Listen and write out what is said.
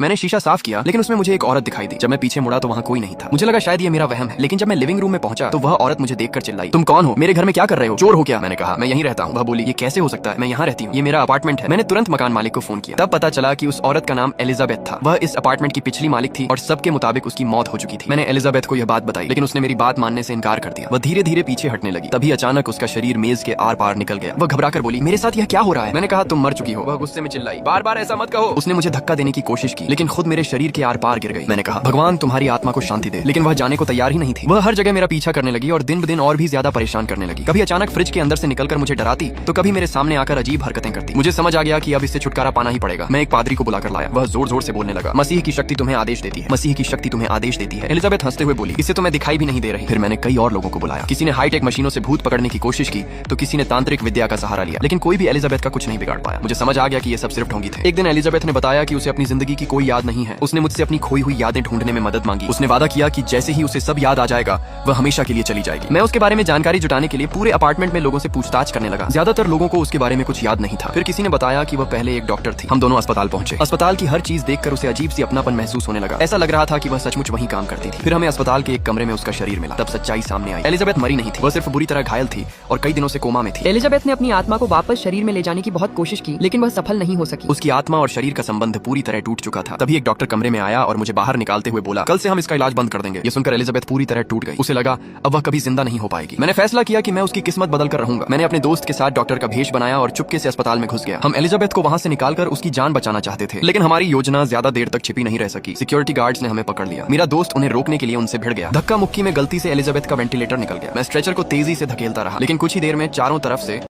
मैंने शीशा साफ किया, लेकिन उसमें मुझे एक औरत दिखाई दी। जब मैं पीछे मुड़ा तो वहाँ कोई नहीं था। मुझे लगा शायद ये मेरा वहम है, लेकिन जब मैं लिविंग रूम में पहुंचा तो वह औरत मुझे देखकर चिल्लाई, तुम कौन हो? मेरे घर में क्या कर रहे हो? चोर हो क्या? मैंने कहा मैं यहीं रहता हूँ। वह बोली, ये कैसे हो सकता है? मैं यहाँ रहती हूँ, ये मेरा अपार्टमेंट है। मैंने तुरंत मकान मालिक को फोन किया। तब पता चला कि उस औरत का नाम एलिजाबेथ था। वह इस अपार्टमेंट की पिछली मालिक थी और सबके मुताबिक उसकी मौत हो चुकी थी। मैंने एलिजाबेथ को यह बात बताई, लेकिन उसने मेरी बात मानने से इनकार कर दिया। वह धीरे धीरे पीछे हटने लगी। तभी अचानक उसका शरीर मेज के आर पार निकल गया। वह घबराकर बोली, मेरे साथ यह क्या हो रहा है? मैंने कहा, तुम मर चुकी हो। वह गुस्से में चिल्लाई, बार बार ऐसा मत कहो। उसने मुझे धक्का देने की कोशिश की, लेकिन खुद मेरे शरीर के आर पार गिर गई। मैंने कहा, भगवान तुम्हारी आत्मा को शांति दे। लेकिन वह जाने को तैयार ही नहीं थी। वह हर जगह मेरा पीछा करने लगी और दिन ब दिन और भी ज्यादा परेशान करने लगी। कभी अचानक फ्रिज के अंदर से निकलकर मुझे डराती, तो कभी मेरे सामने आकर अजीब हरकतें करती। मुझे समझ आ गया कि अब इससे छुटकारा पाना ही पड़ेगा। मैं एक पादरी को बुलाकर लाया। वह जोर जोर से बोलने लगा, मसीह की शक्ति तुम्हें आदेश देती है, मसीह की शक्ति तुम्हें आदेश देती है। एलिजाबेथ हंसते हुए बोली, इससे तो मैं दिखाई भी नहीं दे रही। फिर मैंने कई और लोगों को बुलाया। किसी ने हाईटेक मशीनों से भूत पकड़ने की कोशिश की, तो किसी ने तांत्रिक विद्या का सहारा लिया, लेकिन कोई भी एलिजाबेथ का कुछ नहीं बिगाड़ पाया। मुझे समझ आ गया कि ये सब सिर्फ ढोंगी थे। एक दिन एलिजाबेथ ने बताया कि उसे अपनी जिंदगी की कोई याद नहीं है। उसने मुझसे अपनी खोई हुई यादें ढूंढने में मदद मांगी। उसने वादा किया कि जैसे ही उसे सब याद आ जाएगा वह हमेशा के लिए चली जाएगी। मैं उसके बारे में जानकारी जुटाने के लिए पूरे अपार्टमेंट में लोगों से पूछताछ करने लगा। ज्यादातर लोगों को उसके बारे में कुछ याद नहीं था। फिर किसी ने बताया कि वह पहले एक डॉक्टर थी। हम दोनों अस्पताल पहुंचे। अस्पताल की हर चीज देखकर उसे अजीब सी अपनापन महसूस होने लगा। ऐसा लग रहा था कि वह सचमुच वहीं काम करती थी। फिर हमें अस्पताल के एक कमरे में उसका शरीर मिला। तब सच्चाई सामने आई। एलिजाबेथ मरी नहीं थी, वह सिर्फ बुरी तरह घायल थी और कई दिनों से कोमा में थी। एलिजाबेथ ने अपनी आत्मा को वापस शरीर में ले जाने की बहुत कोशिश की, लेकिन वह सफल नहीं हो सकी। उसकी आत्मा और शरीर का संबंध पूरी तरह टूट चुका था। तभी एक डॉक्टर कमरे में आया और मुझे बाहर निकालते हुए बोला, कल से हम इसका इलाज बंद कर देंगे। ये सुनकर एलिजाबेथ पूरी तरह टूट गई। उसे लगा अब वह कभी जिंदा नहीं हो पाएगी। मैंने फैसला किया कि मैं उसकी किस्मत बदल कर रहूंगा। मैंने अपने दोस्त के साथ डॉक्टर का भेष बनाया और चुपके से अस्पताल में घुस गया। हम एलिजाबेथ को वहां से निकालकर उसकी जान बचाना चाहते थे, लेकिन हमारी योजना ज्यादा देर तक छिपी नहीं रह सकी। सिक्योरिटी गार्ड्स ने हमें पकड़ लिया। मेरा दोस्त उन्हें रोकने के लिए उनसे भिड़ गया। धक्का मुक्की में गलती से एलिजाबेथ का वेंटिलेटर निकल गया। मैं स्ट्रेचर को तेजी से धकेलता रहा, लेकिन कुछ ही देर में चारों तरफ से